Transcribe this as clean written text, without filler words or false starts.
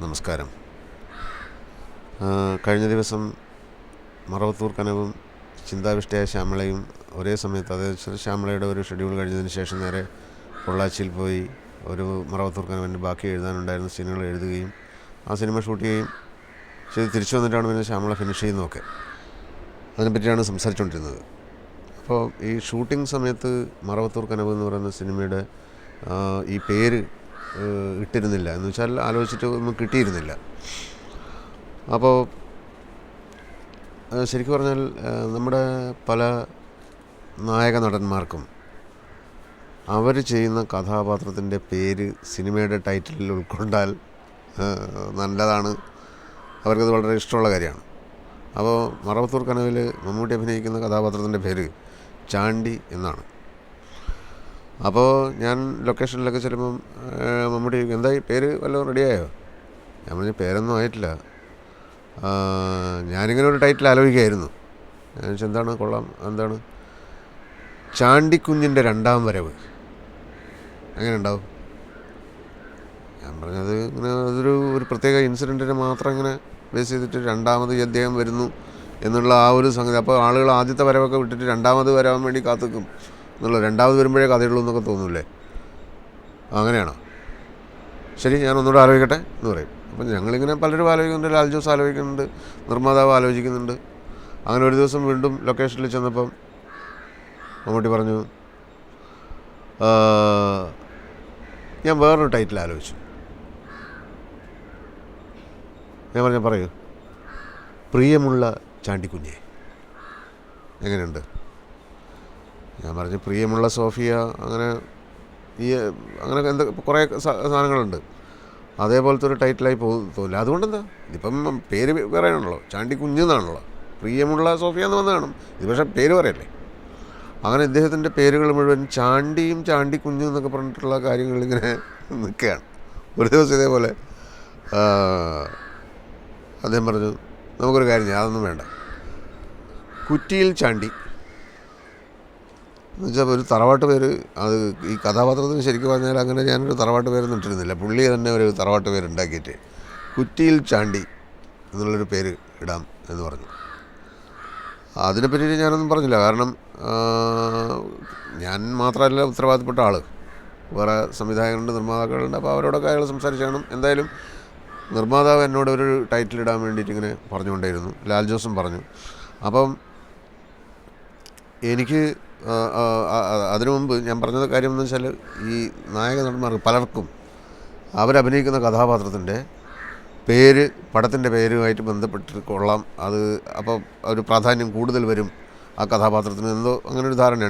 നമസ്കാരം. കഴിഞ്ഞ ദിവസം മറവത്തൂർ കനവും ചിന്താവിഷ്ടയായ ശ്യാമളയും ഒരേ സമയത്ത്, അതായത് ശ്യാമളയുടെ ഒരു ഷെഡ്യൂൾ കഴിഞ്ഞതിന് ശേഷം നേരെ പൊള്ളാച്ചിയിൽ പോയി ഒരു മറവത്തൂർ കനവിൻ്റെ ബാക്കി എഴുതാനുണ്ടായിരുന്ന സീനുകൾ എഴുതുകയും ആ സിനിമ ഷൂട്ട് ചെയ്യുകയും ചെയ്ത് തിരിച്ചു വന്നിട്ടാണ് പിന്നെ ശ്യാമള ഫിനിഷ് ചെയ്യുന്നതൊക്കെ. അതിനെപ്പറ്റിയാണ് സംസാരിച്ചുകൊണ്ടിരുന്നത്. അപ്പോൾ ഈ ഷൂട്ടിംഗ് സമയത്ത് മറവത്തൂർ കനവ് എന്ന് പറയുന്ന സിനിമയുടെ ഈ പേര് ഇട്ടിരുന്നില്ല, എന്ന് വെച്ചാൽ ആലോചിച്ചിട്ട് ഒന്നും കിട്ടിയിരുന്നില്ല. അപ്പോൾ ശരിക്കും പറഞ്ഞാൽ നമ്മുടെ പല നായക നടന്മാർക്കും അവർ ചെയ്യുന്ന കഥാപാത്രത്തിൻ്റെ പേര് സിനിമയുടെ ടൈറ്റിലിൽ ഉൾക്കൊണ്ടാൽ നല്ലതാണ്, അവർക്കത് വളരെ ഇഷ്ടമുള്ള കാര്യമാണ്. അപ്പോൾ മറവത്തൂർ കനവിൽ മമ്മൂട്ടി അഭിനയിക്കുന്ന കഥാപാത്രത്തിൻ്റെ പേര് ചാണ്ടി എന്നാണ്. അപ്പോൾ ഞാൻ ലൊക്കേഷനിലൊക്കെ ചെല്ലുമ്പം മമ്മൂട്ടി എന്തായി പേര് വല്ലതും റെഡിയായോ? ഞാൻ പറഞ്ഞ പേരൊന്നും ആയിട്ടില്ല, ഞാനിങ്ങനെ ഒരു ടൈറ്റിൽ ആലോചിക്കുകയായിരുന്നു. ഞാൻ എന്താണ് കൊള്ളാം, എന്താണ് ചാണ്ടിക്കുഞ്ഞിൻ്റെ രണ്ടാം വരവ് എങ്ങനെ ഉണ്ടാവും? ഞാൻ പറഞ്ഞത് ഇങ്ങനെ ഒരു പ്രത്യേക ഇൻസിഡൻറ്റിനെ മാത്രം ഇങ്ങനെ ബേസ് ചെയ്തിട്ട് രണ്ടാമത് അദ്ദേഹം വരുന്നു എന്നുള്ള ആ ഒരു സംഗതി. അപ്പോൾ ആളുകൾ ആദ്യത്തെ വരവൊക്കെ വിട്ടിട്ട് രണ്ടാമത് വരാൻ വേണ്ടി കാത്തുനിൽക്കും എന്നുള്ളത്. രണ്ടാമത് വരുമ്പോഴേ കഥയുള്ളൂ എന്നൊക്കെ തോന്നൂല്ലേ? അങ്ങനെയാണോ? ശരി, ഞാൻ ഒന്നുകൂടെ ആലോചിക്കട്ടെ എന്ന് പറയും. അപ്പം ഞങ്ങളിങ്ങനെ പലരും ആലോചിക്കുന്നുണ്ട്, ലാൽ ജോസ് ആലോചിക്കുന്നുണ്ട്, നിർമ്മാതാവ് ആലോചിക്കുന്നുണ്ട്. അങ്ങനെ ഒരു ദിവസം വീണ്ടും ലൊക്കേഷനിൽ ചെന്നപ്പം മമ്മൂട്ടി പറഞ്ഞു, ഞാൻ വേറൊരു ടൈറ്റിൽ ആലോചിച്ചു. ഞാൻ പറഞ്ഞു, പറയൂ. പ്രിയമുള്ള ചാണ്ടിക്കുഞ്ഞെ എങ്ങനെയുണ്ട്? ഞാൻ പറഞ്ഞു, പ്രിയമുള്ള സോഫിയ, അങ്ങനെ അങ്ങനെ കുറേ സാധനങ്ങളുണ്ട്. അതേപോലത്തെ ഒരു ടൈറ്റിലായി തോന്നില്ല. അതുകൊണ്ടെന്താ, ഇതിപ്പം പേര് പറയാനാണല്ലോ, ചാണ്ടിക്കുഞ്ഞ് എന്നാണല്ലോ. പ്രിയമുള്ള സോഫിയ എന്ന് വന്ന് കാണും, ഇത് പക്ഷേ പേര് പറയല്ലേ. അങ്ങനെ ഇദ്ദേഹത്തിൻ്റെ പേരുകൾ മുഴുവൻ ചാണ്ടിയും ചാണ്ടിക്കുഞ്ഞും എന്നൊക്കെ പറഞ്ഞിട്ടുള്ള കാര്യങ്ങളിങ്ങനെ നിൽക്കുകയാണ്. ഒരു ദിവസം ഇതേപോലെ അദ്ദേഹം പറഞ്ഞു, നമുക്കൊരു കാര്യം ചെയ്യാം, അതൊന്നും വേണ്ട, കുറ്റിയിൽ ചാണ്ടി എന്ന് വെച്ചാൽ ഒരു തറവാട്ട് പേര്. അത് ഈ കഥാപാത്രത്തിന് ശരിക്കും പറഞ്ഞാൽ അങ്ങനെ ഞാനൊരു തറവാട്ട് പേരൊന്നും ഇട്ടിരുന്നില്ല. പുള്ളി തന്നെ ഒരു തറവാട്ട് പേരുണ്ടാക്കിയിട്ട് കുറ്റിയിൽ ചാണ്ടി എന്നുള്ളൊരു പേര് ഇടാം എന്ന് പറഞ്ഞു. അതിനെപ്പറ്റി ഞാനൊന്നും പറഞ്ഞില്ല, കാരണം ഞാൻ മാത്രമല്ല ഉത്തരവാദിത്തപ്പെട്ട ആൾ, വേറെ സംവിധായകരുണ്ട്, നിർമ്മാതാക്കളുണ്ട്. അപ്പോൾ അവരോടൊക്കെ അയാൾ സംസാരിച്ച് കാണും. എന്തായാലും നിർമ്മാതാവ് എന്നോട് ഒരു ടൈറ്റിൽ ഇടാൻ വേണ്ടിയിട്ട് ഇങ്ങനെ പറഞ്ഞുകൊണ്ടേയിരുന്നു. ലാൽ ജോസും പറഞ്ഞു. അപ്പം എനിക്ക് അതിനു മുമ്പ് ഞാൻ പറഞ്ഞ കാര്യം എന്ന് വെച്ചാൽ, ഈ നായക നടന്മാർക്ക് പലർക്കും അവരഭിനയിക്കുന്ന കഥാപാത്രത്തിൻ്റെ പേര് പടത്തിൻ്റെ പേരുമായിട്ട് ബന്ധപ്പെട്ട് കൊള്ളാം, അത് അപ്പോൾ ഒരു പ്രാധാന്യം കൂടുതൽ വരും ആ കഥാപാത്രത്തിന്, എന്തോ അങ്ങനെ ഒരു ധാരണയാണ്.